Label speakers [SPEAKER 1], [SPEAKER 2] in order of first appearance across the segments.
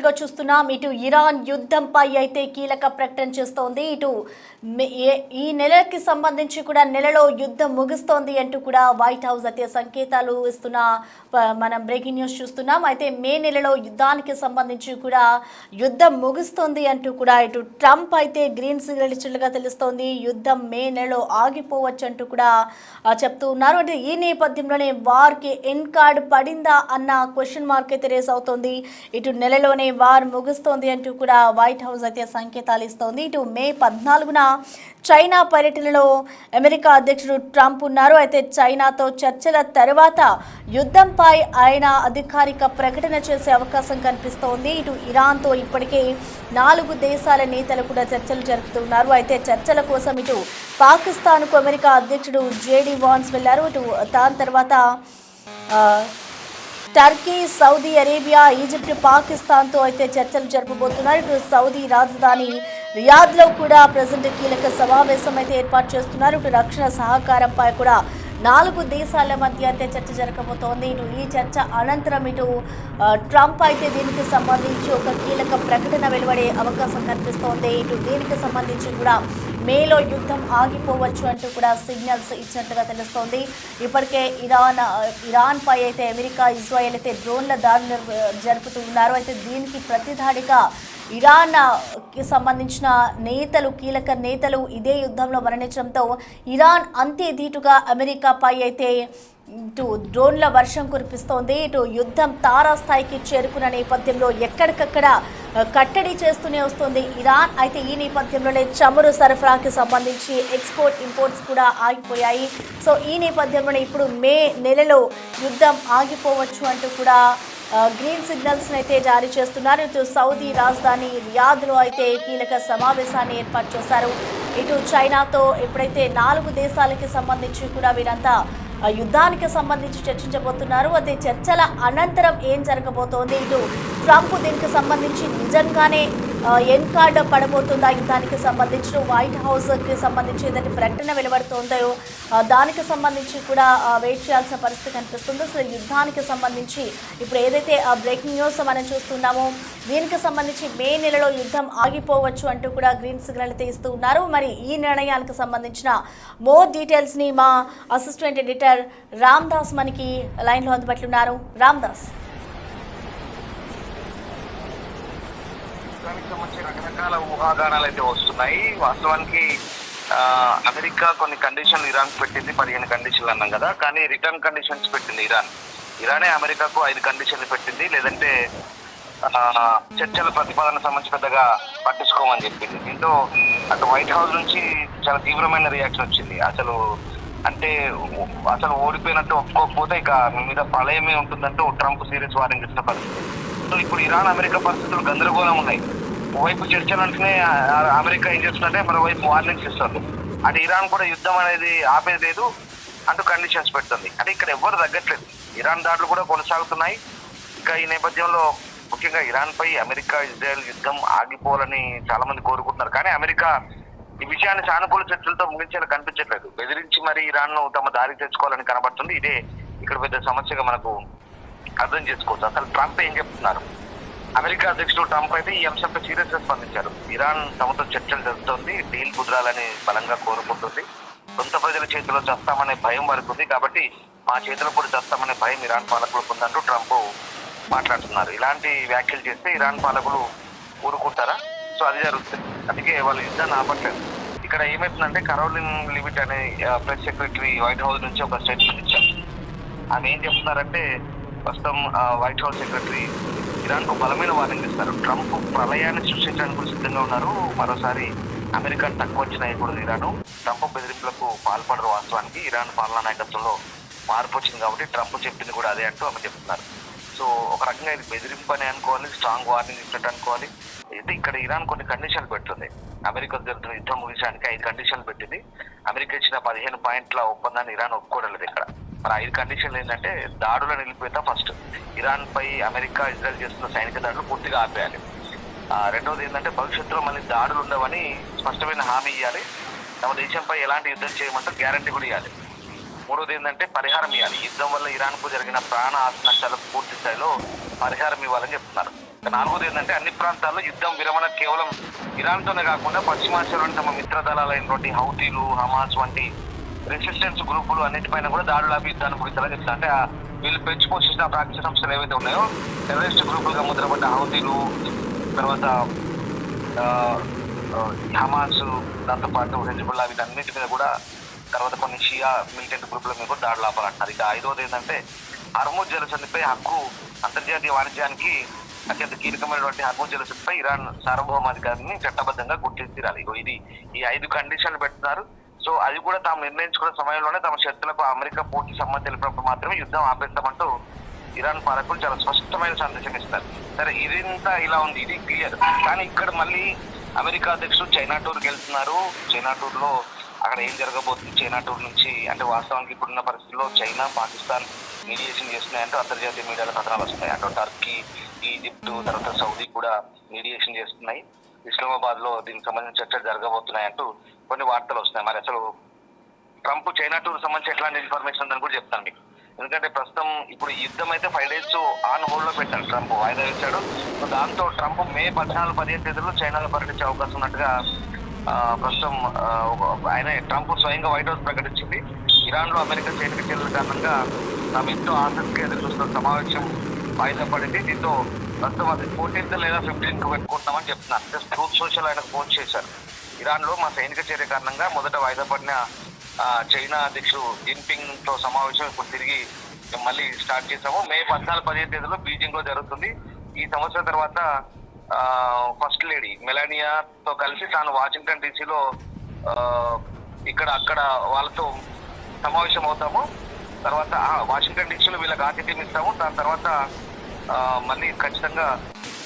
[SPEAKER 1] గా చూస్తున్నాం. ఇటు ఇరాన్ యుద్ధంపై అయితే కీలక ప్రకటన చేస్తోంది. ఇటు ఈ నెలకి సంబంధించి కూడా నెలలో యుద్ధం ముగుస్తోంది అంటూ కూడా వైట్ హౌస్ అయితే సంకేతాలు ఇస్తున్న మనం బ్రేకింగ్ న్యూస్ చూస్తున్నాం. అయితే మే నెలలో యుద్ధానికి సంబంధించి కూడా యుద్ధం ముగుస్తోంది అంటూ కూడా ఇటు ట్రంప్ అయితే గ్రీన్ సిగ్నల్ ఇచ్చినట్లుగా తెలుస్తోంది. యుద్ధం మే నెలలో ఆగిపోవచ్చు అంటూ కూడా చెప్తూ ఉన్నారు. అంటే ఈ నేపథ్యంలోనే వార్కి ఎన్ కార్డ్ పడిందా అన్న క్వశ్చన్ మార్క్ అయితే రేస్ అవుతోంది. ఇటు నెలలోనే వార్ ముగుస్తోంది అంటూ కూడా వైట్ హౌస్ అయితే సంకేతాలు ఇస్తోంది. ఇటు మే 14న చైనా పర్యటనలో అమెరికా అధ్యక్షుడు ట్రంప్ ఉన్నారు. అయితే చైనాతో చర్చల తర్వాత యుద్ధంపై ఆయన అధికారిక ప్రకటన చేసే అవకాశం కనిపిస్తోంది. ఇటు ఇరాన్తో ఇప్పటికే 4 దేశాల నేతలు కూడా చర్చలు జరుపుతున్నారు. అయితే చర్చల కోసం ఇటు పాకిస్తాన్కు అమెరికా అధ్యక్షుడు జేడీ వాన్స్ వెళ్లారు. ఇటు దాని తర్వాత టర్కీ, సౌదీ అరేబియా, ఈజిప్ట్, పాకిస్తాన్తో అయితే చర్చలు జరపబోతున్నారు. ఇటు సౌదీ రాజధాని రియాద్లో కూడా ప్రజెంట్ కీలక సమావేశం అయితే ఏర్పాటు చేస్తున్నారు. ఇటు రక్షణ సహకారంపై కూడా 4 దేశాల మధ్య అయితే చర్చ జరగబోతోంది. ఇటు ఈ చర్చ అనంతరం ఇటు ట్రంప్ అయితే దీనికి సంబంధించి ఒక కీలక ప్రకటన వెలువడే అవకాశం కనిపిస్తోంది. ఇటు దీనికి సంబంధించి కూడా మేలో యుద్ధం ఆగిపోవచ్చు అంటూ కూడా సిగ్నల్స్ ఇచ్చినట్లుగా తెలుస్తోంది. ఇప్పటికే ఇరాన్ పై అయితే అమెరికా, ఇజ్రాయెల్ అయితే డ్రోన్ల దాడులు జరుపుతూ ఉన్నారు. అయితే దీనికి ప్రతిదాడిగా ఇరాన్కి సంబంధించిన కీలక నేతలు ఇదే యుద్ధంలో మరణించడంతో ఇరాన్ అంతే ధీటుగా అమెరికాపై అయితే ఇటు డ్రోన్ల వర్షం కురిపిస్తోంది. ఇటు యుద్ధం తారాస్థాయికి చేరుకున్న నేపథ్యంలో ఎక్కడికక్కడ కట్టడి చేస్తూనే వస్తుంది ఇరాన్. అయితే ఈ నేపథ్యంలోనే చమురు సరఫరాకి సంబంధించి ఎక్స్పోర్ట్ ఇంపోర్ట్స్ కూడా ఆగిపోయాయి. సో ఈ నేపథ్యంలోనే ఇప్పుడు మే నెలలో యుద్ధం ఆగిపోవచ్చు అంటూ కూడా గ్రీన్ సిగ్నల్స్ అయితే జారీ చేస్తున్నారు. ఇటు సౌదీ రాజధాని రియాద్లో అయితే కీలక సమావేశాన్ని ఏర్పాటు చేశారు. ఇటు చైనాతో ఎప్పుడైతే 4 దేశాలకి సంబంధించి కూడా వీరంతా యుద్ధానికి సంబంధించి చర్చించబోతున్నారు. అదే చర్చల అనంతరం ఏం జరగబోతోంది, ఇటు ట్రంప్ దీనికి సంబంధించి నిజంగానే ఎన్ కార్డ్ పడబోతుందా, యుద్ధానికి సంబంధించి వైట్ హౌస్కి సంబంధించి ఏదైతే ప్రకటన వెలువడుతుందో దానికి సంబంధించి కూడా వెయిట్ చేయాల్సిన పరిస్థితి కనిపిస్తుంది. సో యుద్ధానికి సంబంధించి ఇప్పుడు ఏదైతే బ్రేకింగ్ న్యూస్ మనం చూస్తున్నామో దీనికి సంబంధించి మే నెలలో యుద్ధం ఆగిపోవచ్చు అంటూ కూడా గ్రీన్ సిగ్నల్ అయితే ఇస్తూ ఉన్నారు. మరి ఈ నిర్ణయానికి సంబంధించిన మోర్ డీటెయిల్స్ని మా అసిస్టెంట్ ఎడిటర్ రామ్ దాస్ మనకి లైన్లో అందుబాటులో ఉన్నారు. రామ్ దాస్,
[SPEAKER 2] రకరకాల ఊహాగానాలు అయితే వస్తున్నాయి. వాస్తవానికి అమెరికా కొన్ని కండిషన్లు ఇరాన్ పెట్టింది, 15 కండిషన్లు అన్నాం కదా, కానీ రిటర్న్ కండిషన్స్ పెట్టింది ఇరానే అమెరికాకు 5 కండిషన్లు పెట్టింది. లేదంటే చర్చల ప్రతిపాదన సంబంధించి పెద్దగా పట్టించుకోమని చెప్పింది. దీంతో అటు వైట్ హౌస్ నుంచి చాలా తీవ్రమైన రియాక్షన్ వచ్చింది. అసలు ఓడిపోయినట్టు ఒప్పుకోకపోతే ఇక మీ మీద ప్రళయమే ఉంటుందంటూ ట్రంప్ సీరియస్ వార్నింగ్ ఇచ్చిన పరిస్థితి. సో ఇప్పుడు ఇరాన్ అమెరికా పరిస్థితులు గందరగోళం ఉన్నాయి. ఓవైపు చర్చలు అంటేనే అమెరికా ఏం చేస్తుందంటే మరోవైపు వార్నింగ్స్ ఇస్తుంది. అంటే ఇరాన్ కూడా యుద్ధం అనేది ఆపేది లేదు అంటూ కండిషన్స్ పెడుతుంది. అంటే ఇక్కడ ఎవ్వరు తగ్గట్లేదు. ఇరాన్ దాడులు కూడా కొనసాగుతున్నాయి. ఇంకా ఈ నేపథ్యంలో ముఖ్యంగా ఇరాన్ పై అమెరికా, ఇజ్రాయెల్ యుద్ధం ఆగిపోవాలని చాలా మంది కోరుకుంటున్నారు. కానీ అమెరికా ఈ విషయాన్ని సానుకూల చర్చలతో ముగించేలా కనిపించట్లేదు. బెదిరించి మరి ఇరాన్ ను తమ దారి తెచ్చుకోవాలని కనబడుతుంది. ఇదే ఇక్కడ పెద్ద సమస్యగా మనకు అర్థం చేసుకోవచ్చు. అసలు ట్రంప్ ఏం చెప్తున్నారు? అమెరికా అధ్యక్షుడు ట్రంప్ అయితే ఈ అంశంపై సీరియస్ గా స్పందించారు. ఇరాన్ తమతో చర్చలు జరుపుతోంది, డీల్ కుదరాలని బలంగా కోరుకుంటుంది. సొంత ప్రజల చేతిలో చస్తామనే భయం వారికి ఉంది, కాబట్టి మా చేతిలో కూడా చస్తామనే భయం ఇరాన్ పాలకులకు ఉందంటూ ట్రంప్ మాట్లాడుతున్నారు. ఇలాంటి వ్యాఖ్యలు చేస్తే ఇరాన్ పాలకులు ఊరుకుంటారా? సో అది జరుగుతుంది. అందుకే వాళ్ళు యుద్ధాన్ని ఆపట్లేదు. ఇక్కడ ఏమవుతుందంటే కరోలిన్ లివిట్ అనే ప్రెస్ సెక్రటరీ వైట్ హౌస్ నుంచి ఒక స్టేట్మెంట్ ఇచ్చారు. ఆమె ఏం చెప్తున్నారంటే ప్రస్తుతం వైట్ హౌస్ సెక్రటరీ ఇరాన్ కు బలమైన వార్నింగ్ ఇస్తారు. ట్రంప్ ప్రళయాన్ని సృష్టించడానికి సిద్ధంగా ఉన్నారు. మరోసారి అమెరికాను తక్కువ అంచనా వేయకూడదు ఇరాన్. ట్రంప్ బెదిరింపులకు పాల్పడరు. వాస్తవానికి ఇరాన్ పాలనా నాయకత్వంలో మార్పు వచ్చింది కాబట్టి ట్రంప్ చెప్పింది కూడా అదే అంటూ ఆమె చెప్తున్నారు. సో ఒక రకంగా ఇది బెదిరింపు అని అనుకోవాలి, స్ట్రాంగ్ వార్నింగ్ ఇచ్చినట్టు అనుకోవాలి. అయితే ఇక్కడ ఇరాన్ కొన్ని కండిషన్లు పెడుతుంది. అమెరికా జరుగుతున్న యుద్ధం ముగించడానికి 5 కండిషన్లు పెట్టింది. అమెరికా ఇచ్చిన 15 పాయింట్ల ఒప్పందాన్ని ఇరాన్ ఒప్పుకోవడం లేదు. ఇక్కడ మరి 5 కండిషన్లు ఏంటంటే దాడుల నిలిపివేత ఫస్ట్, ఇరాన్ పై అమెరికా, ఇజ్రాయెల్ చేస్తున్న సైనిక దాడులు పూర్తిగా ఆపేయాలి. రెండవది ఏంటంటే భవిష్యత్తులో మళ్ళీ దాడులు ఉండవని స్పష్టమైన హామీ ఇవ్వాలి. తమ దేశంపై ఎలాంటి యుద్ధం చేయమంటే గ్యారంటీ కూడా ఇవ్వాలి. మూడోది ఏంటంటే పరిహారం ఇవ్వాలి. యుద్ధం వల్ల ఇరాన్ కు జరిగిన ప్రాణ ఆస్తి నష్టాలకు పూర్తి స్థాయిలో పరిహారం ఇవ్వాలని చెప్తున్నారు. నాలుగోది ఏంటంటే అన్ని ప్రాంతాల్లో యుద్ధం విరమణ కేవలం ఇరాన్తోనే కాకుండా పశ్చిమాసియాలోని తమ మిత్ర దళాలైనటువంటి హౌతీలు, హమాస్ వంటి రెసిస్టెన్స్ గ్రూపులు అన్నిటిపైన కూడా దాడులు ఆపి యుద్ధాన్ని ముగిస్తారా చెప్తా. అంటే వీళ్ళు పెంచి పోషించిన ప్రాంతీయ సంస్థలు ఏవైతే ఉన్నాయో టెర్రరిస్ట్ గ్రూపులుగా ముద్రపడ్డ హౌతీలు, తర్వాత హమాస్, దాంతోపాటు హెజ్బుల్లా వీటన్నిటి మీద కూడా, తర్వాత కొన్ని షియా మిలిటెంట్ గ్రూపుల మీద కూడా దాడులు ఆపాలంటారు. ఇక ఐదవది ఏంటంటే హర్ముజ్ జలసంధిపై హక్కు అంతర్జాతీయ వాణిజ్యానికి అత్యంత కీలకమైనటువంటి హర్ముజ్ జలసంధిపై ఇరాన్ సార్వభౌమాధికారిని చట్టబద్ధంగా గుర్తించాలి. ఇది ఈ 5 కండిషన్లు పెడుతున్నారు. సో అది కూడా తాము నిర్ణయించుకున్న సమయంలోనే తమ శక్తులకు అమెరికా పూర్తి సమ్మతి తెలిపినప్పుడు మాత్రమే యుద్ధం ఆపేస్తామంటూ ఇరాన్ పాలకులు చాలా స్పష్టమైన సందేశం ఇస్తారు. సరే, ఇదంతా ఇలా ఉంది, ఇది క్లియర్. కానీ ఇక్కడ మళ్ళీ అమెరికా అధ్యక్షుడు చైనా టూర్కి వెళ్తున్నారు. చైనా టూర్ లో అక్కడ ఏం జరగబోతుంది, చైనా టూర్ నుంచి అంటే వాస్తవానికి ఇప్పుడున్న పరిస్థితుల్లో చైనా, పాకిస్తాన్ మీడియేషన్ చేస్తున్నాయంటూ అంతర్జాతీయ మీడియాలో కథనాలు వస్తున్నాయి. అటు టర్కీ, ఈజిప్ట్, తర్వాత సౌదీ కూడా మీడియేషన్ చేస్తున్నాయి. ఇస్లామాబాద్ లో దీనికి సంబంధించిన చర్చలు జరగబోతున్నాయంటూ కొన్ని వార్తలు వస్తున్నాయి. మరి అసలు ట్రంప్ చైనా టూర్ సంబంధించి ఎట్లాంటి ఇన్ఫర్మేషన్ ఉందని కూడా చెప్తాను మీకు. ఎందుకంటే ప్రస్తుతం ఇప్పుడు ఈ యుద్ధం అయితే 5 days ఆన్ హోల్డ్ లో పెట్టారు, ట్రంప్ వాయిదా వేశాడు. దాంతో ట్రంప్ మే 14-15 తేదీలో చైనాలో పర్యటించే అవకాశం ఉన్నట్టుగా ప్రస్తుతం ఆయన ట్రంప్ స్వయంగా వైట్ హౌస్ ప్రకటించింది. ఇరాన్ లో అమెరికా సైనిక చర్యల కారణంగా తాము ఎంతో ఆసక్తిగా ఎదురు చూస్తున్న సమావేశం వాయిదా పడింది. దీంతో ప్రస్తుతం అది 14th లేదా 15th పెట్టుకుంటున్నామని చెప్తున్నారు. జస్ట్ ట్రూత్ సోషల్ ఆయనకు పోస్ట్ చేశారు. ఇరాన్ లో మా సైనిక చర్య కారణంగా మొదట వాయిదా పడిన చైనా అధ్యక్షుడు జిన్పింగ్ తో సమావేశం ఇప్పుడు తిరిగి మళ్ళీ స్టార్ట్ చేసాము. మే 14-15 తేదీలో బీజింగ్ లో జరుగుతుంది. ఈ సంవత్సరం తర్వాత ఫస్ట్ లేడీ మెలానియాతో కలిసి తాను వాషింగ్టన్ డీసీలో అక్కడ వాళ్ళతో సమావేశం అవుతాము. తర్వాత వాషింగ్టన్ డీసీలో వీళ్ళకి ఆతిథ్యం ఇస్తాము. దాని తర్వాత మళ్ళీ ఖచ్చితంగా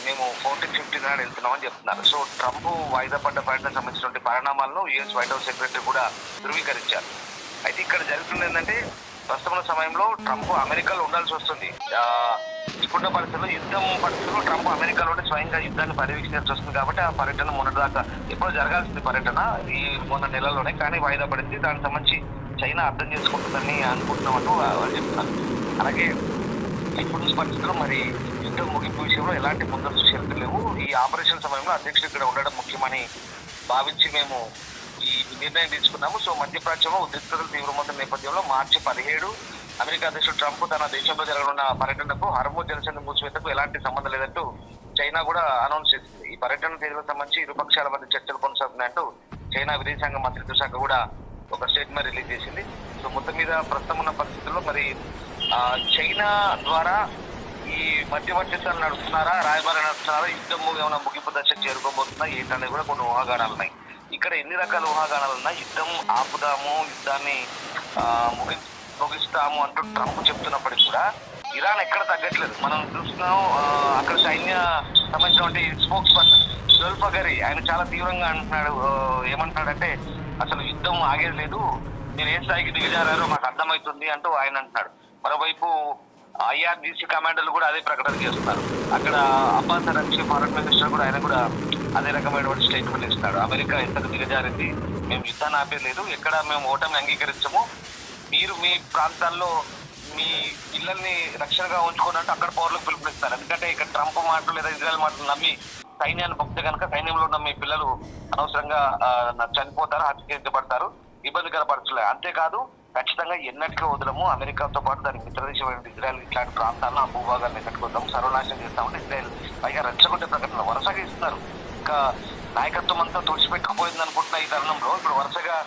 [SPEAKER 2] మేము 14-15 నాడు వెళ్తున్నామని చెప్తున్నారు. సో ట్రంప్ వాయిదా పడ్డ పర్యటనకు సంబంధించినటువంటి పరిణామాలను యుఎస్ వైట్ హౌస్ సెక్రటరీ కూడా ధృవీకరించారు. అయితే ఇక్కడ జరుగుతుంది ఏంటంటే ప్రస్తుత సమయంలో ట్రంప్ అమెరికాలో ఉండాల్సి వస్తుంది. ఇప్పుడున్న పరిస్థితుల్లో యుద్ధం పరిస్థితుల్లో ట్రంప్ అమెరికాలోనే స్వయంగా యుద్ధాన్ని పర్యవేక్షించాల్సి వస్తుంది. కాబట్టి ఆ పర్యటన మొన్నటిదాకా ఎప్పుడు జరగాల్సింది పర్యటన ఈ మొన్న నెలలోనే, కానీ వాయిదా పడింది. దానికి సంబంధించి చైనా అర్థం చేసుకుంటుందని అనుకుంటున్నామంటూ వాళ్ళు చెప్తున్నారు. అలాగే ఇప్పుడు పరిస్థితుల్లో మరి యుద్ధం ముగింపు విషయంలో ఎలాంటి ముందస్తు షరతులు లేవు. ఈ ఆపరేషన్ సమయంలో అధ్యక్షుడు ఇక్కడ ఉండడం ముఖ్యమని భావించి మేము ఈ నిర్ణయం తీసుకున్నాము. సో మధ్యప్రాచ్యంలో ఉద్రిక్తతలు తీవ్రమవుతున్న నేపథ్యంలో మార్చి 17 అమెరికా అధ్యక్షుడు ట్రంప్ తన దేశంలో జరగనున్న పర్యటనకు హర్ముజ్ జలసంధి మూసివేతకు ఎలాంటి సంబంధం లేదంటూ చైనా కూడా అనౌన్స్ చేసింది. ఈ పర్యటన తేదీలకు సంబంధించి ఇరు పక్షాల మధ్య చర్చలు కొనసాగుతున్నాయంటూ చైనా విదేశాంగ మంత్రిత్వ శాఖ కూడా ఒక స్టేట్మెంట్ రిలీజ్ చేసింది. సో మొత్తం మీద ప్రస్తుతం ఉన్న పరిస్థితుల్లో మరి చైనా ద్వారా ఈ మధ్యవర్తిత్వాలు నడుస్తున్నారా, రాయబారి నడుస్తున్నారా, యుద్ధం ఏమైనా ముగింపు దశకు చేరుకోబోతుందా ఏంటనేది కూడా కొన్ని ఊహాగానాలు ఉన్నాయి. ఇక్కడ ఎన్ని రకాల ఊహాగానాలు ఉన్నాయి. యుద్ధం ఆపుదాము, యుద్ధాన్ని ముగిస్తాము అంటూ ట్రంప్ చెప్తున్నప్పటికీ కూడా ఇరాన్ ఎక్కడ తగ్గట్లేదు. మనం చూస్తున్నాం అక్కడ సైన్య సంబంధించినటువంటి స్పోక్స్ పర్సన్ జుల్ఫగరి ఆయన చాలా తీవ్రంగా అంటున్నాడు. ఏమంటున్నాడంటే అసలు యుద్ధం ఆగేది లేదు, మీరు ఏ స్థాయికి దిగజారారో మాకు అర్థమవుతుంది అంటూ ఆయన అంటున్నాడు. మరోవైపు IRGC కమాండర్లు కూడా అదే ప్రకటన చేస్తున్నారు. అక్కడ అబ్బాస్ అరాగ్చి ఫారెన్ మినిస్టర్ కూడా ఆయన కూడా అదే రకమైనటువంటి స్టేట్మెంట్ ఇస్తున్నాడు. అమెరికా ఎంతకు దిగజారింది, మేము యుద్ధాన్ని ఆపేయలేదు, ఎక్కడ మేము ఓటమి అంగీకరించము, మీరు మీ ప్రాంతాల్లో మీ పిల్లల్ని రక్షణగా ఉంచుకోనంటే అక్కడ పౌరులకు పిలుపునిస్తారు. ఎందుకంటే ఇక్కడ ట్రంప్ మాటలు లేదా ఇజ్రాయెల్ మాటలు నమ్మి సైన్యాన్ని పంపితే కనుక సైన్యంలో ఉన్న మీ పిల్లలు అనవసరంగా చనిపోతారు, హత్యపడతారు, ఇబ్బందికర పరిస్థితులు. అంతేకాదు ఖచ్చితంగా ఎన్నటికీ వదలము, అమెరికాతో పాటు దాని మిత్రదేశమైన ఇజ్రాయెల్ ఇట్లాంటి ప్రాంతాలను ఆ భూభాగాలను ఎన్నట్టుకుందాం, సర్వనాశనం చేస్తామంటే ఇజ్రాయెల్ పైగా రెచ్చగొట్టే ప్రకటనలు వరుసగా ఇస్తున్నారు. ఇంకా నాయకత్వం అంతా తుడిచిపెట్టుకుపోయింది అనుకుంటున్న ఈ తరుణంలో ఇప్పుడు వరుసగా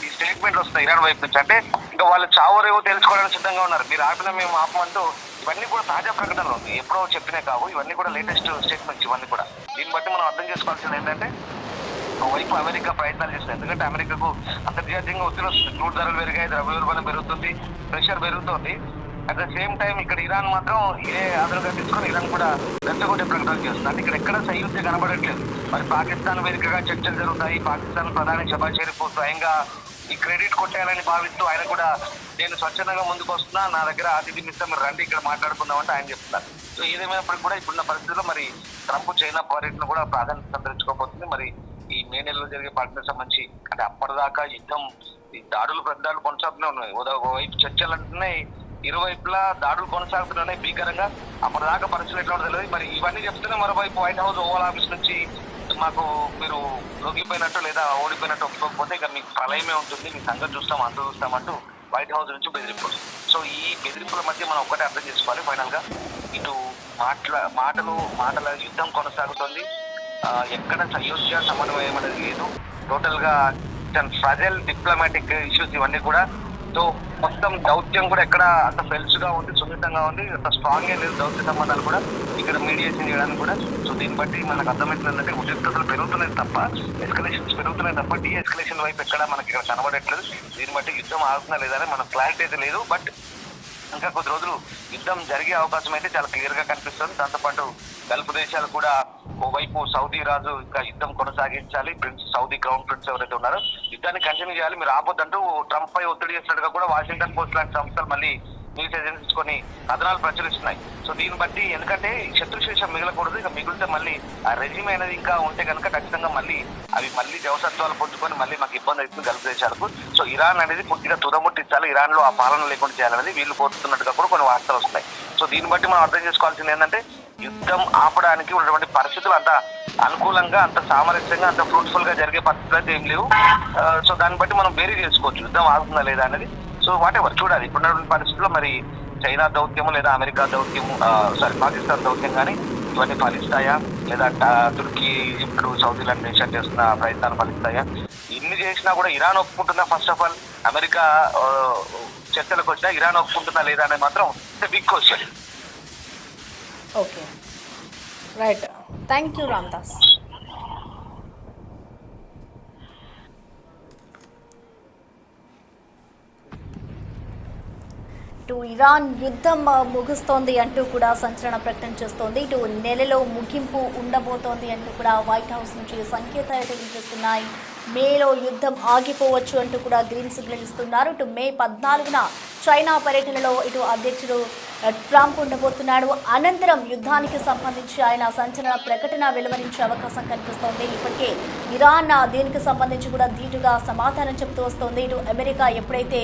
[SPEAKER 2] ఈ స్టేట్మెంట్లు వస్తాయి ఇరాన్ వైపు నుంచి. అంటే ఇంకా వాళ్ళు చావరేవో తెలుసుకోవడానికి సిద్ధంగా ఉన్నారు. మీరు ఆపిన మేము ఆపమంటూ ఇవన్నీ కూడా తాజా ప్రకటనలు, ఎప్పుడో చెప్పినే కావు, ఇవన్నీ కూడా లేటెస్ట్ స్టేట్మెంట్స్ ఇవన్నీ కూడా. దీన్ని బట్టి మనం అర్థం చేసుకోవాల్సింది ఏంటంటే వైపు అమెరికా ప్రయత్నాలు చేస్తుంది. ఎందుకంటే అమెరికాకు అంతర్జాతీయంగా ఒత్తిడి వస్తుంది, క్రూడ్ ధరలు పెరిగాయి, ద్రవ్యోల్బణం పెరుగుతుంది, ప్రెషర్ పెరుగుతుంది. అట్ ద సేమ్ టైం ఇక్కడ ఇరాన్ మాత్రం ఇదే ఆధారంగా తీసుకొని ఇరాన్ కూడా రెచ్చగొట్టే ప్రకటన చేస్తుంది. అంటే ఇక్కడ ఎక్కడ సైన్యత కనబడట్లేదు. మరి పాకిస్తాన్ వేదికగా చర్చలు జరుగుతాయి. పాకిస్తాన్ ప్రధాని షబాజ్ షరీఫ్ స్వయంగా ఈ క్రెడిట్ కొట్టేయాలని భావిస్తూ ఆయన కూడా నేను స్వచ్ఛందంగా ముందుకు వస్తున్నా, నా దగ్గర ఆతిథ్యం ఇస్తే మీరు రండి ఇక్కడ మాట్లాడుకుందామంటే ఆయన చెప్తున్నారు. సో ఏదేమైనప్పటికీ కూడా ఇప్పుడున్న పరిస్థితుల్లో మరి ట్రంప్ చైనా పర్యటన కూడా ప్రాధాన్యత సంతరించుకోబోతుంది. మరి ఈ మే నెలలో జరిగే పర్యటనకు సంబంధించి అంటే అప్పటిదాకా యుద్ధం ఈ దాడులు పెద్దాడులు కొనసాగుతూనే ఉన్నాయి. వైపు చర్చలు అంటున్నాయి, ఇరువైపులా దాడులు కొనసాగుతున్నాయి భీకరంగా. అప్పటిదాకా పరిస్థితులు ఎట్లా ఉంటుందో తెలియదు. మరి ఇవన్నీ చెప్తూనే మరోవైపు వైట్ హౌస్ ఓవల్ ఆఫీస్ నుంచి మాకు మీరు లొంగిపోయినట్టు లేదా ఓడిపోయినట్టు ఒప్పుకోకపోతే ఇక మీకు ప్రళయమే ఉంటుంది, మీ సంగతి చూస్తాం అంత చూస్తామంటూ వైట్ హౌస్ నుంచి బెదిరింపులు. సో ఈ బెదిరింపుల మధ్య మనం ఒక్కటే అర్థం చేసుకోవాలి, ఫైనల్ గా ఇటు మాటల యుద్ధం కొనసాగుతుంది. ఎక్కడ అయోధ్య సమన్వయం అనేది లేదు. టోటల్ గా ఫ్రజల్ డిప్లొమాటిక్ ఇష్యూస్ ఇవన్నీ కూడా. సో మొత్తం దౌత్యం కూడా ఎక్కడ అంత ఫెల్స్ గా ఉంది, సున్నితంగా ఉంది, అంత స్ట్రాంగ్ గా లేదు దౌత్య సంబంధాలు కూడా ఇక్కడ మీడియేషన్ చేయడానికి కూడా. సో దీన్ని బట్టి మనకు అర్థమవుతుందంటే ఉద్రిక్తతలు పెరుగుతున్నాయి తప్ప, ఎస్కలేషన్స్ పెరుగుతున్నాయి తప్ప ఎస్కలేషన్ వైపు ఎక్కడ మనకి ఇక్కడ కనబడట్లేదు. దీన్ని బట్టి యుద్ధం ఆగుతుందా లేదని మనకు క్లారిటీ అయితే లేదు. బట్ ఇంకా కొద్ది రోజులు యుద్ధం జరిగే అవకాశం అయితే చాలా క్లియర్ గా కనిపిస్తుంది. దాంతోపాటు గల్ఫ్ దేశాలు కూడా ఓవైపు సౌదీ రాజు ఇంకా యుద్ధం కొనసాగించాలి, సౌదీ క్రౌన్ ప్రిన్స్ ఎవరైతే ఉన్నారో యుద్ధాన్ని కంటిన్యూ చేయాలి, మీరు ఆపొద్దంటూ ట్రంప్ పై ఒత్తిడి చేసినట్టుగా కూడా వాషింగ్టన్ పోస్ట్ లాంటి సంస్థలు మళ్ళీ న్యూస్ ఏజెన్సీస్ కొన్ని కథనాలు ప్రచురిస్తున్నాయి. సో దీన్ని బట్టి ఎందుకంటే శత్రుశేషం మిగలకూడదు, ఇక మిగిలితే మళ్ళీ ఆ రెజిమ్ అనేది ఇంకా ఉంటే కనుక ఖచ్చితంగా మళ్ళీ అవి మళ్ళీ జవసత్వాలు పొందుకొని మళ్ళీ మాకు ఇబ్బంది అవుతుంది గల్ఫ్ దేశాలకు. సో ఇరాన్ అనేది పూర్తిగా తుదముట్టించాలి, ఇరాన్ లో ఆ పాలన లేకుండా చేయాలనేది వీళ్ళు కోరుతున్నట్టుగా కూడా కొన్ని వార్తలు వస్తున్నాయి. సో దీన్ని బట్టి మనం అర్థం చేసుకోవాల్సింది ఏంటంటే యుద్ధం ఆపడానికి ఉన్నటువంటి పరిస్థితులు అంత అనుకూలంగా, అంత సామరస్యంగా, అంత ఫ్రూట్ఫుల్ గా జరిగే పరిస్థితులు అయితే ఏం లేవు. సో దాన్ని బట్టి మనం వేరీ చేసుకోవచ్చు యుద్ధం ఆగుతుందా లేదా అనేది. సో వాట్ ఎవర్ చూడాలి ఇప్పుడున్నటువంటి పరిస్థితుల్లో మరి చైనా దౌత్యము లేదా అమెరికా దౌత్యము పాకిస్తాన్ దౌత్యం కానీ ఇవన్నీ ఫలిస్తాయా, లేదా తుర్కీ, ఈజిప్ట్, సౌదీ లాంటి దేశాలు చేస్తున్న ప్రయత్నాలు ఫలిస్తాయా? ఇన్ని చేసినా కూడా ఇరాన్ ఒప్పుకుంటుందా? ఫస్ట్ ఆఫ్ ఆల్ అమెరికా చర్చలకు వచ్చినా ఇరాన్ ఒప్పుకుంటుందా లేదా అనేది మాత్రం big question.
[SPEAKER 1] Okay, right, thank you Ramdas. ఇటు ఇరాన్ యుద్ధం ముగుస్తోంది అంటూ కూడా సంచలన ప్రకటన చేస్తోంది. ఇటు నెలలో ముగింపు ఉండబోతోంది అంటూ కూడా వైట్ హౌస్ నుంచి సంకేతాలు అయితే వినిపిస్తున్నాయి. మేలో యుద్ధం ఆగిపోవచ్చు అంటూ కూడా గ్రీన్ సిగ్నల్ ఇస్తున్నారు. ఇటు మే 14న చైనా పర్యటనలో ఇటు అధ్యక్షుడు ట్రంప్ ఉండబోతున్నాడు. అనంతరం యుద్ధానికి సంబంధించి ఆయన సంచలన ప్రకటన వెలువరించే అవకాశం కనిపిస్తోంది. ఇప్పటికే ఇరాన్ దీనికి సంబంధించి కూడా ధీటుగా సమాధానం చెబుతూ వస్తోంది. ఇటు అమెరికా ఎప్పుడైతే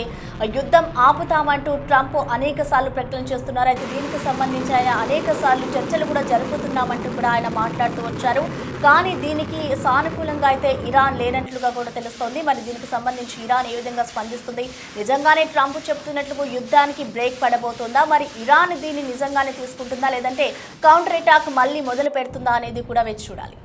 [SPEAKER 1] యుద్ధం ఆపుతామంటూ ట్రంప్ అనేక సార్లు ప్రకటన చేస్తున్నారు, అయితే దీనికి సంబంధించి ఆయన అనేక సార్లు చర్చలు కూడా జరుపుతున్నామంటూ కూడా ఆయన మాట్లాడుతూ వచ్చారు. కానీ దీనికి సానుకూలంగా అయితే ఇరాన్ లేనట్లుగా కూడా తెలుస్తోంది. మరి దీనికి సంబంధించి ఇరాన్ ఏ విధంగా స్పందిస్తుంది? నిజంగానే ట్రంప్ చెప్తున్నట్లుగా యుద్ధానికి బ్రేక్ పడబోతుందా? మరి ఇరాన్ దీన్ని నిజంగానే తీసుకుంటుందా, లేదంటే కౌంటర్ అటాక్ మళ్ళీ మొదలు పెడుతుందా అనేది కూడా వేచి చూడాలి.